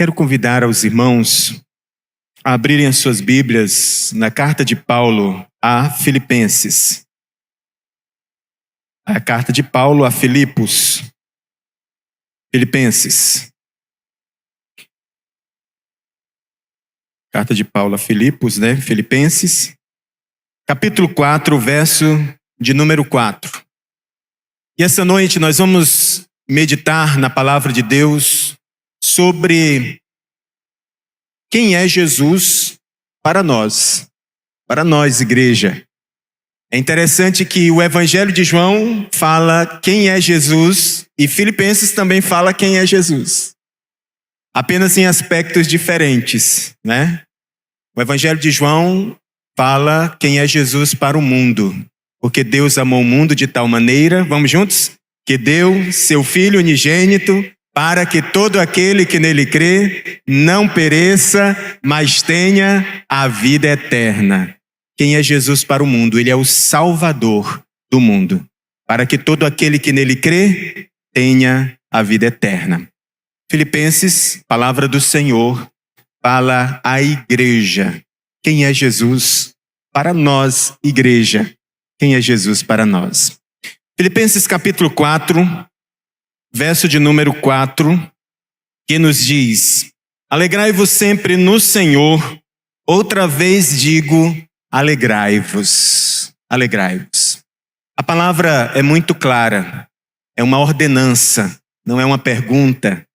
Quero convidar os irmãos a abrirem as suas Bíblias na carta de Paulo a Filipenses. A carta de Paulo a Filipos. Filipenses. Carta de Paulo a Filipos, Filipenses. Capítulo 4, verso de número 4. E essa noite nós vamos meditar na palavra de Deus sobre quem é Jesus para nós, igreja. É interessante que o Evangelho de João fala quem é Jesus e Filipenses também fala quem é Jesus. Apenas em aspectos diferentes, né? O Evangelho de João fala quem é Jesus para o mundo, porque Deus amou o mundo de tal maneira, vamos juntos? Que deu seu Filho unigênito para que todo aquele que nele crê não pereça, mas tenha a vida eterna. Quem é Jesus para o mundo? Ele é o Salvador do mundo, para que todo aquele que nele crê tenha a vida eterna. Filipenses, palavra do Senhor, fala à igreja. Quem é Jesus para nós, igreja? Quem é Jesus para nós? Filipenses capítulo 4, verso de número 4, que nos diz: alegrai-vos sempre no Senhor, outra vez digo, alegrai-vos. Alegrai-vos. A palavra é muito clara, é uma ordenança, não é uma pergunta,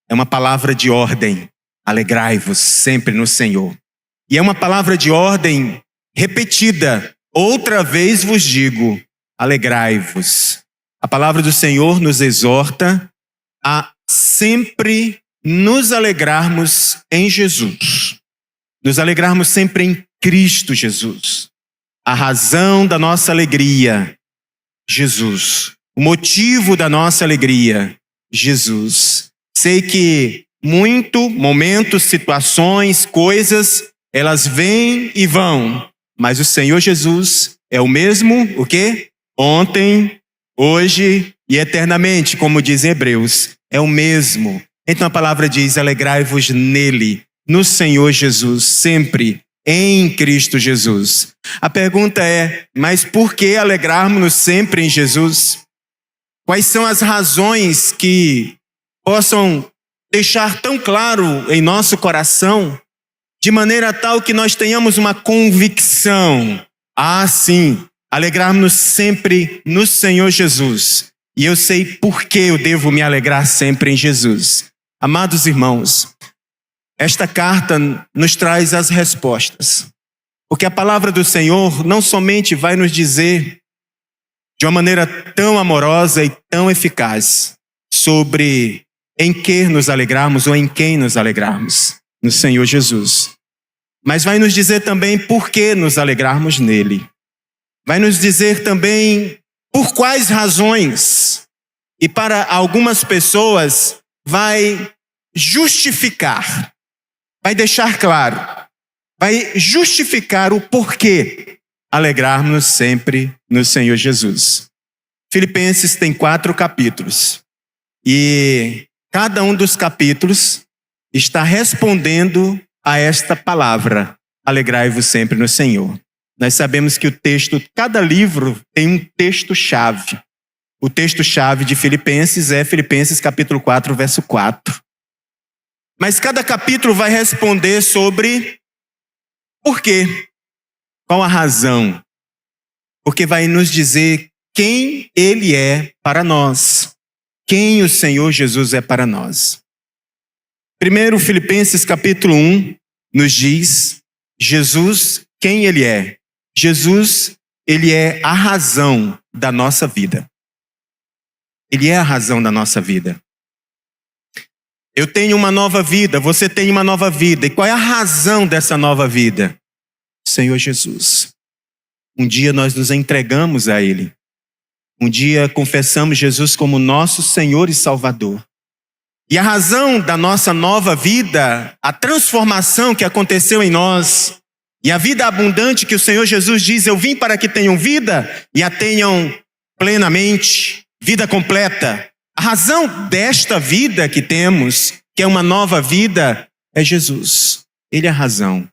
é uma palavra de ordem. Alegrai-vos sempre no Senhor. E é uma palavra de ordem repetida. Outra vez vos digo, alegrai-vos. A palavra do Senhor nos exorta a sempre nos alegrarmos em Jesus. Nos alegrarmos sempre em Cristo Jesus. A razão da nossa alegria, Jesus. O motivo da nossa alegria, Jesus. Sei que momentos, situações, coisas, elas vêm e vão. Mas o Senhor Jesus é o mesmo, o quê? Ontem, hoje e eternamente, como diz em Hebreus. É o mesmo. Então a palavra diz, alegrai-vos nele, no Senhor Jesus, sempre em Cristo Jesus. A pergunta é, mas por que alegrarmos-nos sempre em Jesus? Quais são as razões que possam deixar tão claro em nosso coração, de maneira tal que nós tenhamos uma convicção? Sim, alegrarmos-nos sempre no Senhor Jesus. E eu sei por que eu devo me alegrar sempre em Jesus. Amados irmãos, esta carta nos traz as respostas. Porque a palavra do Senhor não somente vai nos dizer de uma maneira tão amorosa e tão eficaz sobre em que nos alegrarmos ou em quem nos alegrarmos, no Senhor Jesus. Mas vai nos dizer também por que nos alegrarmos nele. Vai nos dizer também por quais razões. E para algumas pessoas vai justificar, vai deixar claro, vai justificar o porquê alegrarmos sempre no Senhor Jesus. Filipenses tem 4 capítulos. E cada um dos capítulos está respondendo a esta palavra, alegrai-vos sempre no Senhor. Nós sabemos que cada livro tem um texto-chave. O texto-chave de Filipenses é Filipenses capítulo 4, verso 4. Mas cada capítulo vai responder sobre por quê? Qual a razão? Porque vai nos dizer quem Ele é para nós. Quem o Senhor Jesus é para nós. Primeiro, Filipenses capítulo 1 nos diz Jesus, quem Ele é. Jesus, Ele é a razão da nossa vida. Ele é a razão da nossa vida. Eu tenho uma nova vida, você tem uma nova vida. E qual é a razão dessa nova vida? Senhor Jesus. Um dia nós nos entregamos a Ele. Um dia confessamos Jesus como nosso Senhor e Salvador. E a razão da nossa nova vida, a transformação que aconteceu em nós, e a vida abundante que o Senhor Jesus diz, eu vim para que tenham vida e a tenham plenamente, vida completa. A razão desta vida que temos, que é uma nova vida, é Jesus. Ele é a razão.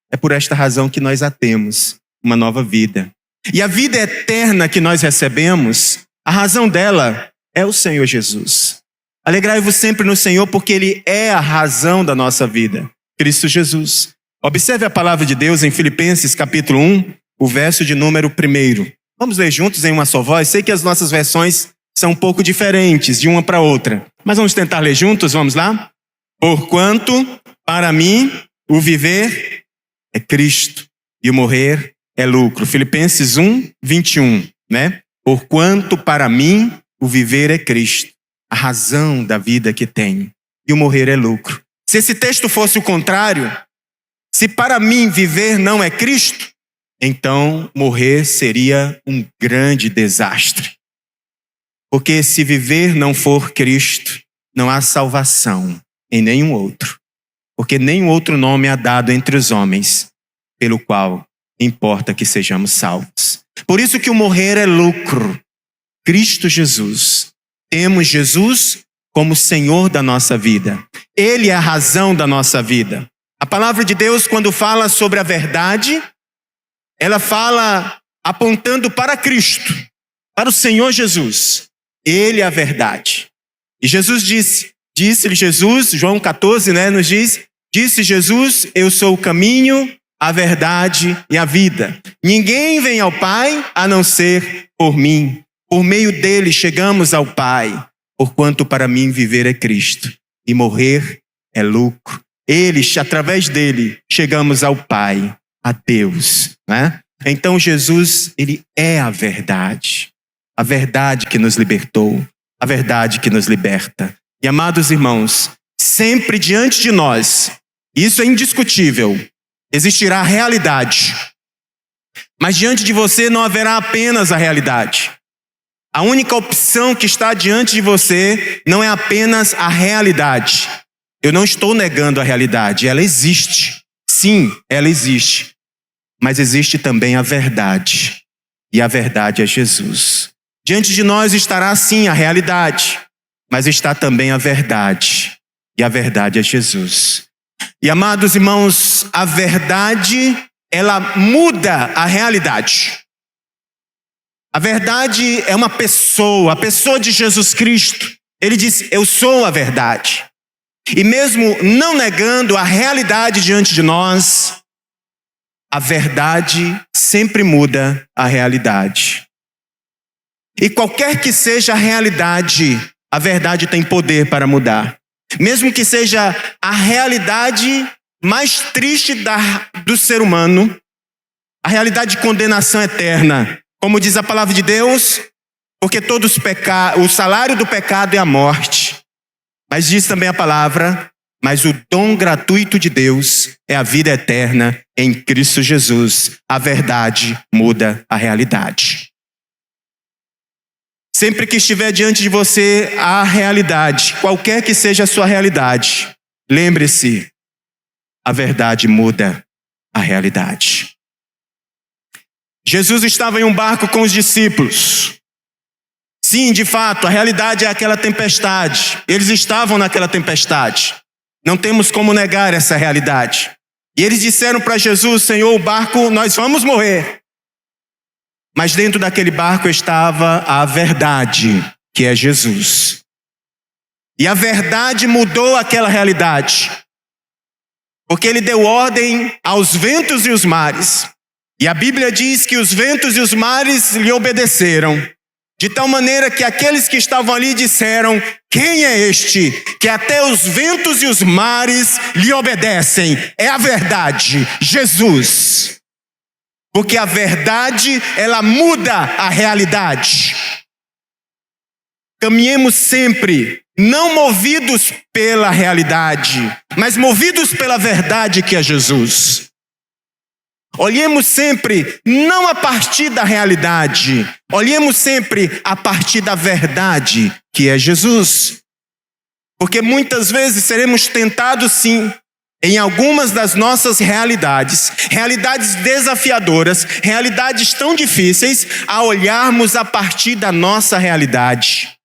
É por esta razão que nós a temos, uma nova vida. E a vida eterna que nós recebemos, a razão dela é o Senhor Jesus. Alegrai-vos sempre no Senhor, porque Ele é a razão da nossa vida, Cristo Jesus. Observe a palavra de Deus em Filipenses capítulo 1, o verso de número 1. Vamos ler juntos em uma só voz? Sei que as nossas versões são um pouco diferentes de uma para outra, mas vamos tentar ler juntos, vamos lá? Porquanto, para mim, o viver é Cristo e o morrer é lucro. Filipenses 1, 21, né? Porquanto, para mim, o viver é Cristo, a razão da vida que tenho, e o morrer é lucro. Se esse texto fosse o contrário, se para mim viver não é Cristo, então morrer seria um grande desastre. Porque se viver não for Cristo, não há salvação em nenhum outro. Porque nenhum outro nome é dado entre os homens, pelo qual importa que sejamos salvos. Por isso que o morrer é lucro. Cristo Jesus. Temos Jesus como Senhor da nossa vida. Ele é a razão da nossa vida. A palavra de Deus, quando fala sobre a verdade, ela fala apontando para Cristo, para o Senhor Jesus. Ele é a verdade. E Jesus disse-lhe Jesus, João 14, né, nos diz, disse Jesus, eu sou o caminho, a verdade e a vida. Ninguém vem ao Pai a não ser por mim. Por meio dele chegamos ao Pai, porquanto para mim viver é Cristo e morrer é lucro. Através dele, chegamos ao Pai, a Deus, né? Então Jesus, ele é a verdade que nos libertou, a verdade que nos liberta. E amados irmãos, sempre diante de nós, isso é indiscutível, existirá a realidade. Mas diante de você não haverá apenas a realidade. A única opção que está diante de você não é apenas a realidade. Eu não estou negando a realidade, ela existe. Sim, ela existe. Mas existe também a verdade. E a verdade é Jesus. Diante de nós estará sim a realidade, mas está também a verdade. E a verdade é Jesus. E amados irmãos, a verdade, ela muda a realidade. A verdade é uma pessoa, a pessoa de Jesus Cristo. Ele disse, eu sou a verdade. E mesmo não negando a realidade diante de nós, a verdade sempre muda a realidade. E qualquer que seja a realidade, a verdade tem poder para mudar. Mesmo que seja a realidade mais triste do ser humano, a realidade de condenação eterna. Como diz a palavra de Deus, porque o salário do pecado é a morte. Mas diz também a palavra, mas o dom gratuito de Deus é a vida eterna em Cristo Jesus. A verdade muda a realidade. Sempre que estiver diante de você a realidade, qualquer que seja a sua realidade, lembre-se, a verdade muda a realidade. Jesus estava em um barco com os discípulos. Sim, de fato, a realidade é aquela tempestade. Eles estavam naquela tempestade. Não temos como negar essa realidade. E eles disseram para Jesus, Senhor, o barco, nós vamos morrer. Mas dentro daquele barco estava a verdade, que é Jesus. E a verdade mudou aquela realidade. Porque ele deu ordem aos ventos e os mares. E a Bíblia diz que os ventos e os mares lhe obedeceram. De tal maneira que aqueles que estavam ali disseram, quem é este que até os ventos e os mares lhe obedecem? É a verdade, Jesus. Porque a verdade, ela muda a realidade. Caminhemos sempre, não movidos pela realidade, mas movidos pela verdade que é Jesus. Olhemos sempre, não a partir da realidade, olhemos sempre a partir da verdade, que é Jesus. Porque muitas vezes seremos tentados sim, em algumas das nossas realidades desafiadoras, realidades tão difíceis, a olharmos a partir da nossa realidade.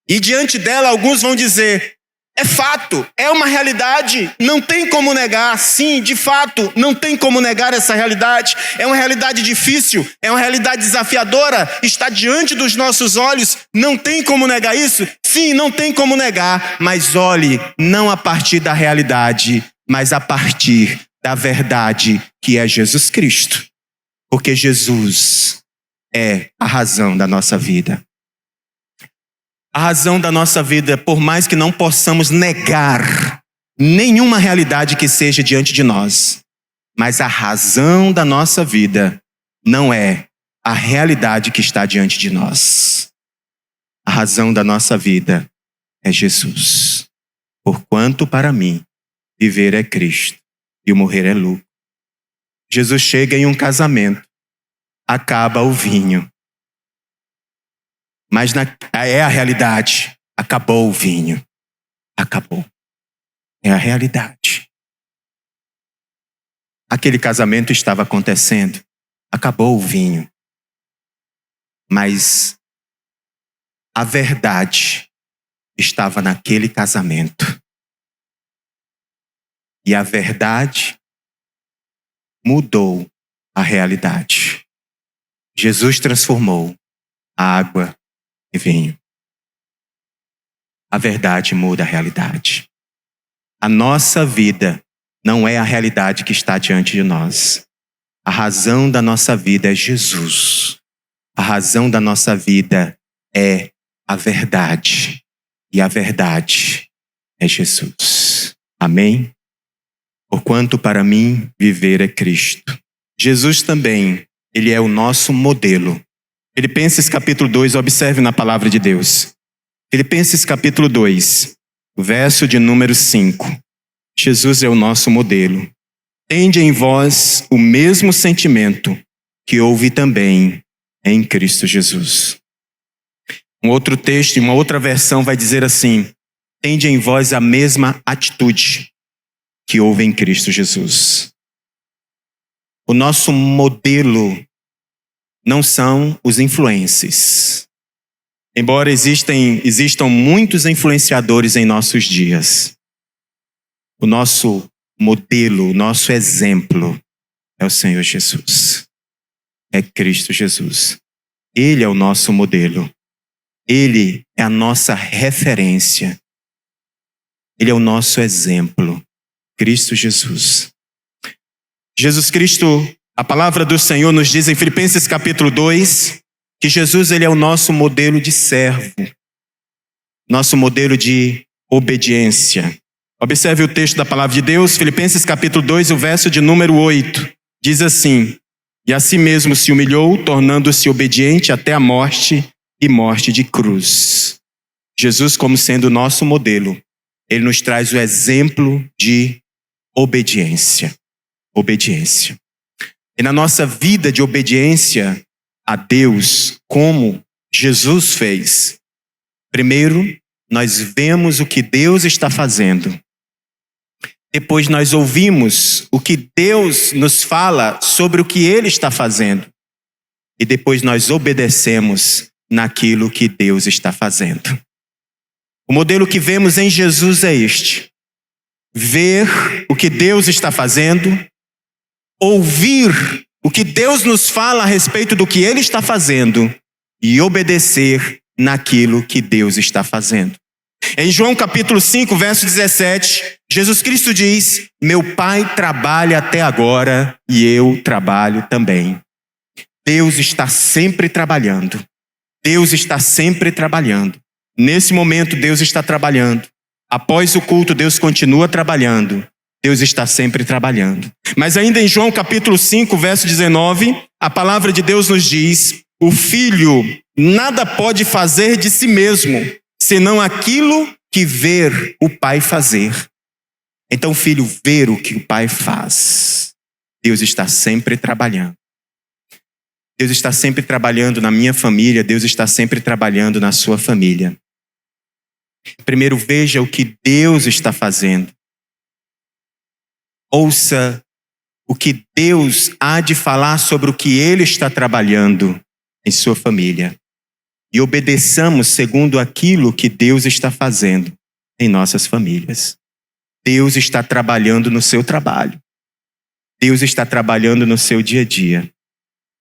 E diante dela alguns vão dizer, É fato, é uma realidade, não tem como negar. Sim, de fato, não tem como negar essa realidade. É uma realidade difícil, é uma realidade desafiadora, está diante dos nossos olhos, não tem como negar isso? Sim, não tem como negar, mas olhe, não a partir da realidade, mas a partir da verdade que é Jesus Cristo. Porque Jesus é a razão da nossa vida. A razão da nossa vida, por mais que não possamos negar nenhuma realidade que seja diante de nós, mas a razão da nossa vida não é a realidade que está diante de nós. A razão da nossa vida é Jesus. Porquanto para mim, viver é Cristo e o morrer é lucro. Jesus chega em um casamento, acaba o vinho. Mas é a realidade. Acabou o vinho. Acabou. É a realidade. Aquele casamento estava acontecendo. Acabou o vinho. Mas a verdade estava naquele casamento. E a verdade mudou a realidade. Jesus transformou a água e vinho. A verdade muda a realidade. A nossa vida não é a realidade que está diante de nós. A razão da nossa vida é Jesus. A razão da nossa vida é a verdade. E a verdade é Jesus. Amém? Porquanto para mim viver é Cristo. Jesus também, ele é o nosso modelo. Filipenses capítulo 2, observe na palavra de Deus. Filipenses capítulo 2, verso de número 5. Jesus é o nosso modelo. Tende em vós o mesmo sentimento que houve também em Cristo Jesus. Um outro texto, uma outra versão vai dizer assim: tende em vós a mesma atitude que houve em Cristo Jesus. O nosso modelo não são os influencers. Embora existam muitos influenciadores em nossos dias, o nosso modelo, o nosso exemplo é o Senhor Jesus. É Cristo Jesus. Ele é o nosso modelo. Ele é a nossa referência. Ele é o nosso exemplo. Cristo Jesus. Jesus Cristo, a palavra do Senhor nos diz em Filipenses capítulo 2, que Jesus ele é o nosso modelo de servo, nosso modelo de obediência. Observe o texto da palavra de Deus, Filipenses capítulo 2, o verso de número 8. Diz assim: e a si mesmo se humilhou, tornando-se obediente até a morte e morte de cruz. Jesus, como sendo o nosso modelo, ele nos traz o exemplo de obediência. Obediência. E na nossa vida de obediência a Deus, como Jesus fez, primeiro, nós vemos o que Deus está fazendo. Depois nós ouvimos o que Deus nos fala sobre o que Ele está fazendo. E depois nós obedecemos naquilo que Deus está fazendo. O modelo que vemos em Jesus é este: ver o que Deus está fazendo, ouvir o que Deus nos fala a respeito do que Ele está fazendo e obedecer naquilo que Deus está fazendo. Em João capítulo 5, verso 17, Jesus Cristo diz: meu Pai trabalha até agora e eu trabalho também. Deus está sempre trabalhando. Deus está sempre trabalhando. Nesse momento Deus está trabalhando. Após o culto Deus continua trabalhando. Deus está sempre trabalhando. Mas ainda em João capítulo 5, verso 19, a palavra de Deus nos diz: o filho nada pode fazer de si mesmo, senão aquilo que ver o pai fazer. Então o filho vê o que o pai faz. Deus está sempre trabalhando. Deus está sempre trabalhando na minha família, Deus está sempre trabalhando na sua família. Primeiro veja o que Deus está fazendo. Ouça o que Deus há de falar sobre o que Ele está trabalhando em sua família. E obedeçamos segundo aquilo que Deus está fazendo. em nossas famílias. Deus está trabalhando no seu trabalho. Deus está trabalhando no seu dia a dia.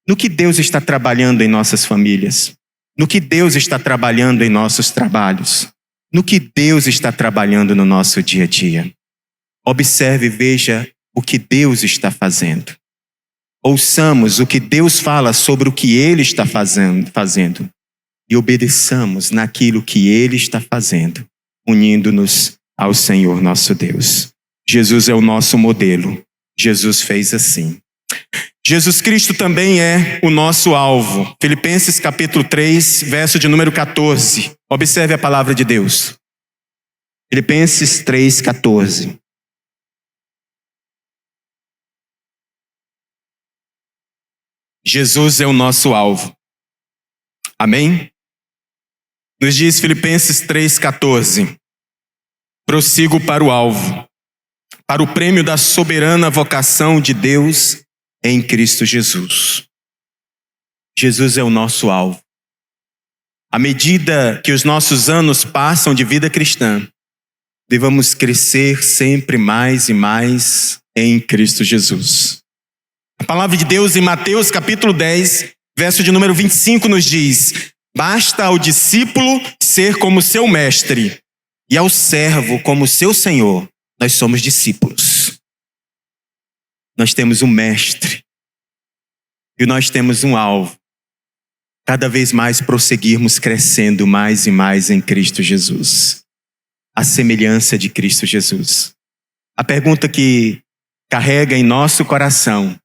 No que Deus está trabalhando em nossas famílias? No que Deus está trabalhando em nossos trabalhos? No que Deus está trabalhando no nosso dia a dia? Observe e veja o que Deus está fazendo. Ouçamos o que Deus fala sobre o que Ele está fazendo e obedeçamos naquilo que Ele está fazendo, unindo-nos ao Senhor nosso Deus. Jesus é o nosso modelo. Jesus fez assim. Jesus Cristo também é o nosso alvo. Filipenses capítulo 3, verso de número 14. Observe a palavra de Deus. Filipenses 3, 14. Jesus é o nosso alvo. Amém? Nos diz Filipenses 3, 14. Prossigo para o alvo, para o prêmio da soberana vocação de Deus em Cristo Jesus. Jesus é o nosso alvo. À medida que os nossos anos passam de vida cristã, devemos crescer sempre mais e mais em Cristo Jesus. A palavra de Deus em Mateus capítulo 10, verso de número 25 nos diz: basta ao discípulo ser como seu mestre e ao servo como seu senhor. Nós somos discípulos. Nós temos um mestre e nós temos um alvo. Cada vez mais prosseguirmos crescendo mais e mais em Cristo Jesus. A semelhança de Cristo Jesus. A pergunta que carrega em nosso coração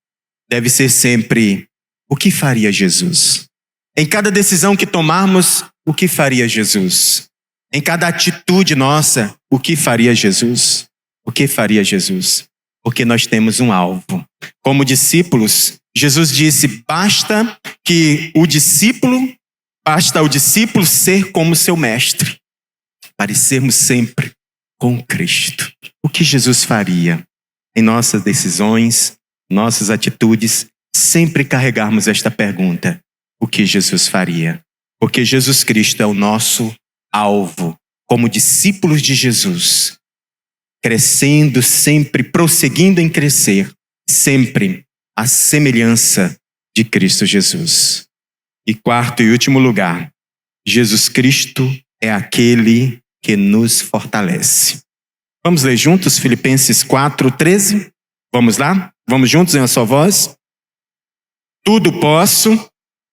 deve ser sempre: o que faria Jesus? Em cada decisão que tomarmos, o que faria Jesus? Em cada atitude nossa, o que faria Jesus? O que faria Jesus? Porque nós temos um alvo. Como discípulos, Jesus disse: basta ao discípulo ser como seu mestre. Parecermos sempre com Cristo. O que Jesus faria? Em nossas decisões, nossas atitudes, sempre carregarmos esta pergunta: o que Jesus faria? Porque Jesus Cristo é o nosso alvo, como discípulos de Jesus, crescendo sempre, prosseguindo em crescer, sempre à semelhança de Cristo Jesus. E quarto e último lugar, Jesus Cristo é aquele que nos fortalece. Vamos ler juntos Filipenses 4, 13? Vamos lá? Vamos juntos em uma só voz? Tudo posso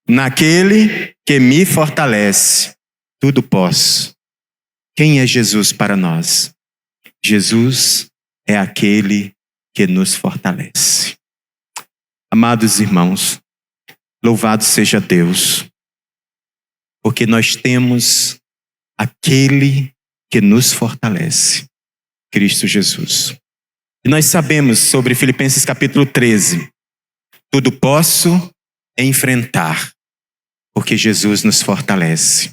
naquele que me fortalece. Tudo posso. Quem é Jesus para nós? Jesus é aquele que nos fortalece. Amados irmãos, louvado seja Deus, porque nós temos aquele que nos fortalece, Cristo Jesus. E nós sabemos sobre Filipenses capítulo 13, tudo posso enfrentar, porque Jesus nos fortalece.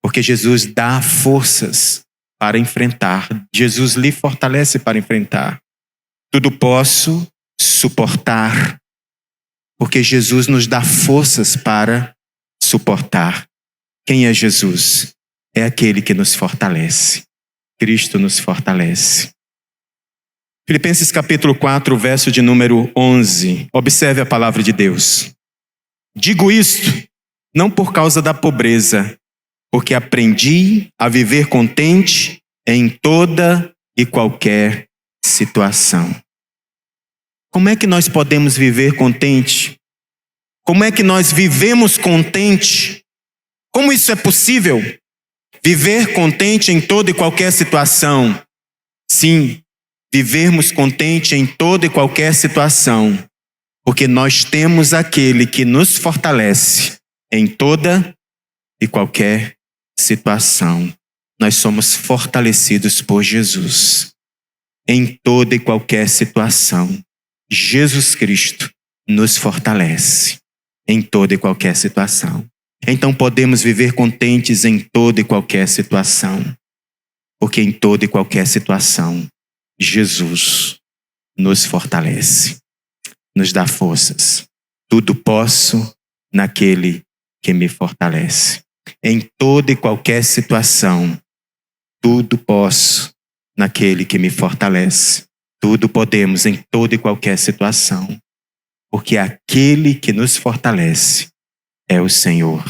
Porque Jesus dá forças para enfrentar. Jesus lhe fortalece para enfrentar. Tudo posso suportar, porque Jesus nos dá forças para suportar. Quem é Jesus? É aquele que nos fortalece. Cristo nos fortalece. Filipenses capítulo 4, verso de número 11. Observe a palavra de Deus. Digo isto, não por causa da pobreza, porque aprendi a viver contente em toda e qualquer situação. Como é que nós podemos viver contente? Como é que nós vivemos contente? Como isso é possível? Viver contente em toda e qualquer situação. Sim, vivermos contente em toda e qualquer situação, porque nós temos aquele que nos fortalece em toda e qualquer situação. Nós somos fortalecidos por Jesus em toda e qualquer situação. Jesus Cristo nos fortalece em toda e qualquer situação. Então podemos viver contentes em toda e qualquer situação, porque em toda e qualquer situação Jesus nos fortalece, nos dá forças. Tudo posso naquele que me fortalece. Em toda e qualquer situação, tudo posso naquele que me fortalece. Tudo podemos em toda e qualquer situação, porque aquele que nos fortalece é o Senhor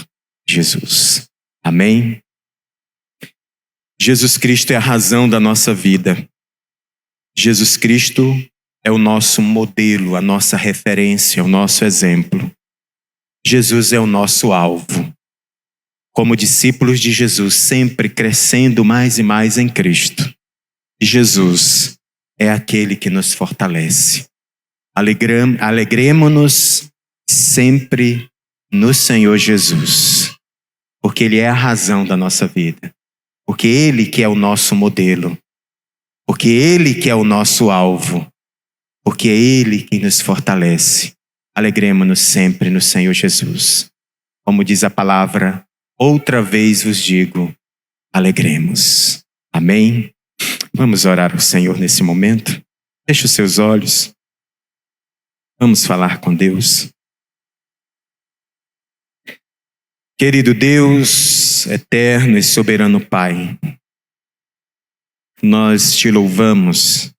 Jesus. Amém? Jesus Cristo é a razão da nossa vida. Jesus Cristo é o nosso modelo, a nossa referência, o nosso exemplo. Jesus é o nosso alvo. Como discípulos de Jesus, sempre crescendo mais e mais em Cristo. Jesus é aquele que nos fortalece. Alegremo-nos sempre no Senhor Jesus, porque Ele é a razão da nossa vida, porque Ele que é o nosso modelo, porque Ele que é o nosso alvo, porque é Ele que nos fortalece. Alegremo-nos sempre no Senhor Jesus. Como diz a palavra, outra vez vos digo, alegremos. Amém? Vamos orar ao Senhor nesse momento? Feche os seus olhos. Vamos falar com Deus. Querido Deus, eterno e soberano Pai, nós te louvamos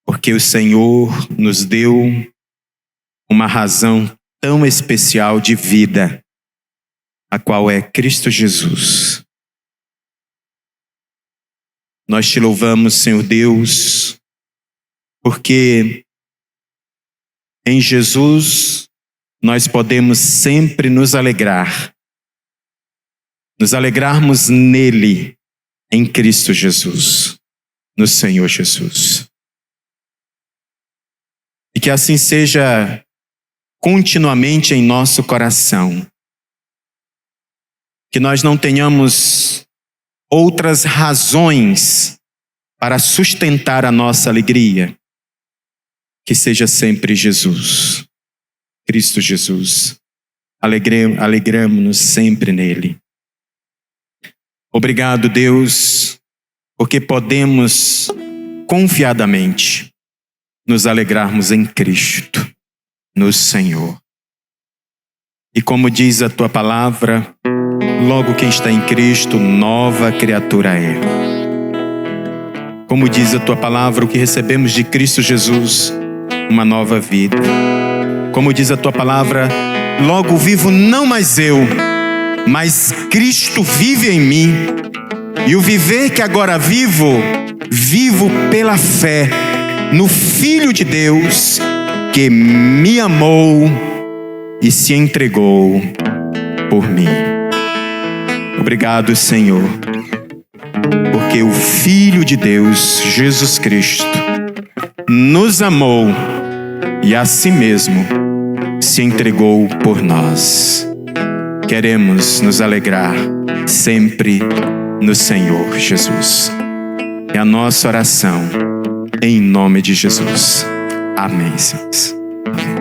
porque o Senhor nos deu uma razão tão especial de vida, a qual é Cristo Jesus. Nós te louvamos, Senhor Deus, porque em Jesus nós podemos sempre nos alegrarmos nele, em Cristo Jesus, no Senhor Jesus. E que assim seja continuamente em nosso coração, que nós não tenhamos outras razões para sustentar a nossa alegria, que seja sempre Jesus, Cristo Jesus. Alegramo-nos sempre nele. Obrigado, Deus, porque podemos confiadamente nos alegrarmos em Cristo, no Senhor. E como diz a tua palavra, logo quem está em Cristo, nova criatura é. Como diz a tua palavra, o que recebemos de Cristo Jesus, uma nova vida. Como diz a tua palavra, logo vivo não mais eu, mas Cristo vive em mim. E o viver que agora vivo pela fé no Filho de Deus, que me amou e se entregou por mim. Obrigado, Senhor, porque o Filho de Deus, Jesus Cristo, nos amou e a si mesmo se entregou por nós. Queremos nos alegrar sempre no Senhor Jesus. É a nossa oração, em nome de Jesus. Amém, senhores. Amém.